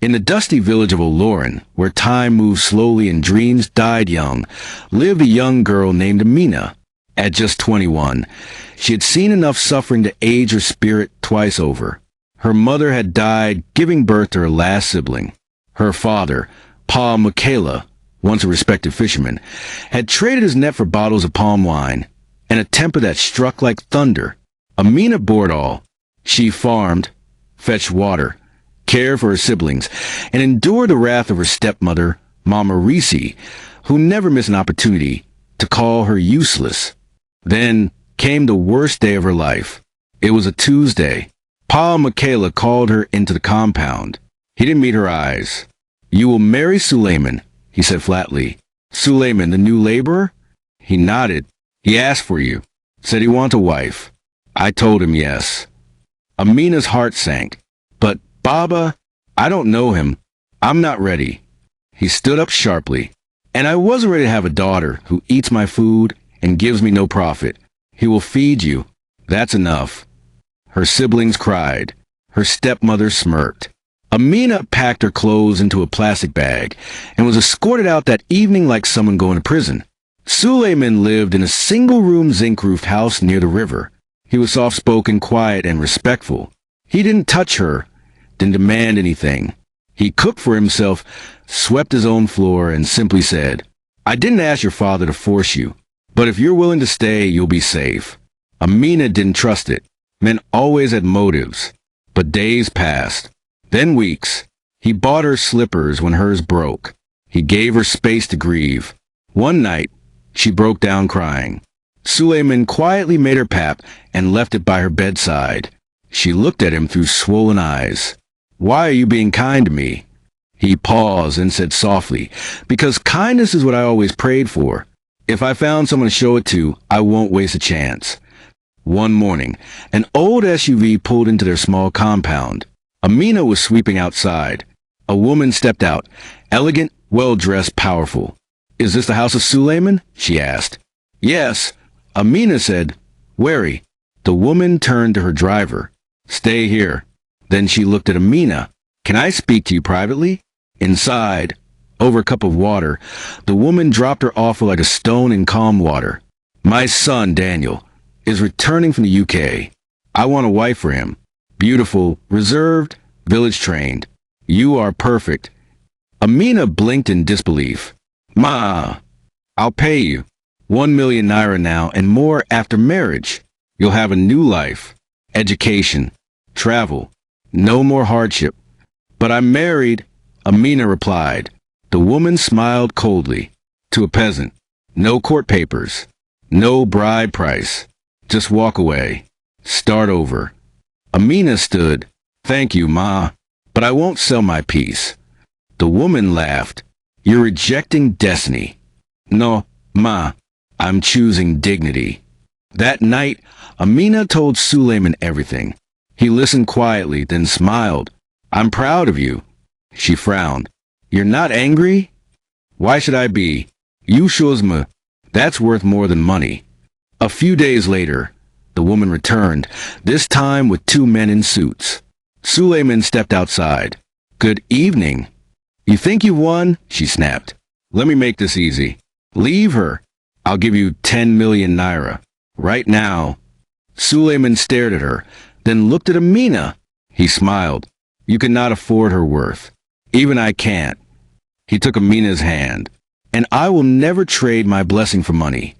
In the dusty village of Olorin, where time moved slowly and dreams died young, lived a young girl named Amina. At just 21, she had seen enough suffering to age her spirit twice over. Her mother had died, giving birth to her last sibling. Her father, Pa Michaela, once a respected fisherman, had traded his net for bottles of palm wine, and a temper that struck like thunder. Amina bore it all. She farmed, fetched water, cared for her siblings, and endured the wrath of her stepmother, Mama Risi, who never missed an opportunity to call her useless. Then came the worst day of her life. It was a Tuesday. Pa Michaela called her into the compound. He didn't meet her eyes. "You will marry Suleiman," he said flatly. "Suleiman, the new laborer?" He nodded. "He asked for you. Said he wants a wife." I told him yes. Amina's heart sank. "But, Baba, I don't know him. I'm not ready." He stood up sharply. "And I wasn't ready to have a daughter who eats my food and gives me no profit. He will feed you. That's enough." Her siblings cried. Her stepmother smirked. Amina packed her clothes into a plastic bag and was escorted out that evening like someone going to prison. Suleiman lived in a single-room zinc-roofed house near the river. He was soft-spoken, quiet, and respectful. He didn't touch her, didn't demand anything. He cooked for himself, swept his own floor, and simply said, "I didn't ask your father to force you, but if you're willing to stay, you'll be safe." Amina didn't trust it. Men always had motives. But days passed. Then weeks. He bought her slippers when hers broke. He gave her space to grieve. One night, she broke down crying. Suleiman quietly made her pap and left it by her bedside. She looked at him through swollen eyes. "Why are you being kind to me?" He paused and said softly, "Because kindness is what I always prayed for. If I found someone to show it to, I won't waste a chance." One morning, an old SUV pulled into their small compound. Amina was sweeping outside. A woman stepped out, elegant, well-dressed, powerful. "Is this the house of Suleiman?" she asked. "Yes," Amina said, wary. The woman turned to her driver. "Stay here." Then she looked at Amina. "Can I speak to you privately?" Inside, over a cup of water, the woman dropped her offer like a stone in calm water. "My son, Daniel, is returning from the UK. I want a wife for him. Beautiful, reserved, village-trained. You are perfect." Amina blinked in disbelief. "Ma, I'll pay you. 1 million naira now and more after marriage. You'll have a new life, education, travel, no more hardship." "But I'm married," Amina replied. The woman smiled coldly. "To a peasant. No court papers. No bride price. Just walk away. Start over." Amina stood. "Thank you, Ma, but I won't sell my peace." The woman laughed. "You're rejecting destiny." "No, Ma, I'm choosing dignity." That night, Amina told Suleiman everything. He listened quietly, then smiled. "I'm proud of you." She frowned. "You're not angry?" "Why should I be? You shows me. That's worth more than money." A few days later, the woman returned, this time with 2 men in suits. Suleiman stepped outside. "Good evening." "You think you won?" she snapped. "Let me make this easy. Leave her. I'll give you 10 million naira. Right now." Suleiman stared at her, then looked at Amina. He smiled. "You cannot afford her worth. Even I can't." He took Amina's hand. "And I will never trade my blessing for money."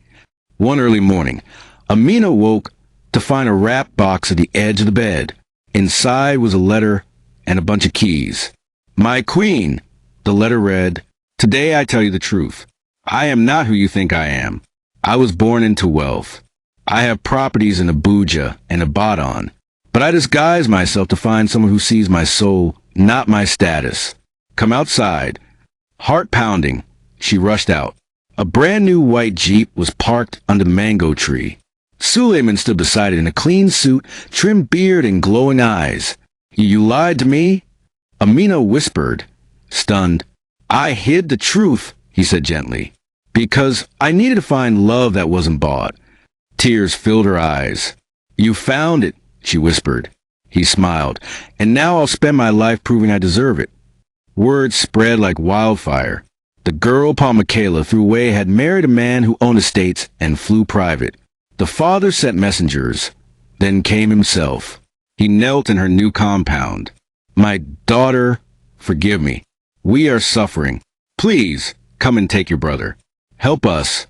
One early morning, Amina woke to find a wrapped box at the edge of the bed. Inside was a letter and a bunch of keys. "My queen," the letter read, "today I tell you the truth. I am not who you think I am. I was born into wealth. I have properties in Abuja and Ibadan, but I disguise myself to find someone who sees my soul, not my status. Come outside." Heart pounding, she rushed out. A brand new white Jeep was parked under the mango tree. Suleiman stood beside it in a clean suit, trimmed beard, and glowing eyes. "You lied to me?" Amina whispered, stunned. "I hid the truth," he said gently, "because I needed to find love that wasn't bought." Tears filled her eyes. "You found it," she whispered. He smiled. "And now I'll spend my life proving I deserve it." Word spread like wildfire. The girl Palmikela threw away had married a man who owned estates and flew private. The father sent messengers, then came himself. He knelt in her new compound. My daughter, forgive me. We are suffering. Please, come and take your brother. Help us.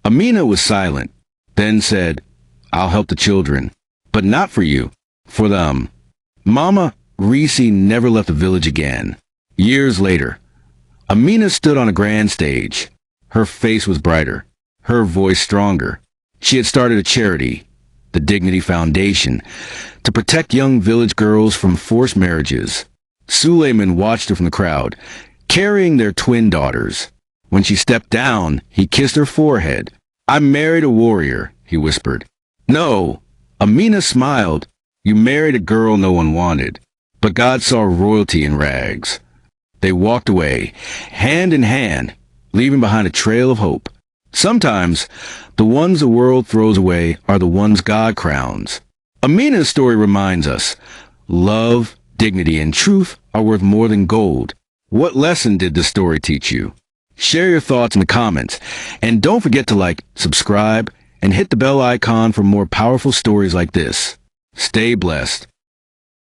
Amina was silent, then said, I'll help the children, but not for you, for them. Mama Risi never left the village again. Years later, Amina stood on a grand stage. Her face was brighter, her voice stronger. She had started a charity, the Dignity Foundation, to protect young village girls from forced marriages. Suleiman watched her from the crowd, carrying their twin daughters. When she stepped down, he kissed her forehead. I married a warrior, he whispered. No, Amina smiled. You married a girl no one wanted. But God saw royalty in rags. They walked away, hand in hand, leaving behind a trail of hope. Sometimes, the ones the world throws away are the ones God crowns. Amina's story reminds us, love, dignity, and truth are worth more than gold. What lesson did the story teach you? Share your thoughts in the comments, and don't forget to like, subscribe, and hit the bell icon for more powerful stories like this. Stay blessed.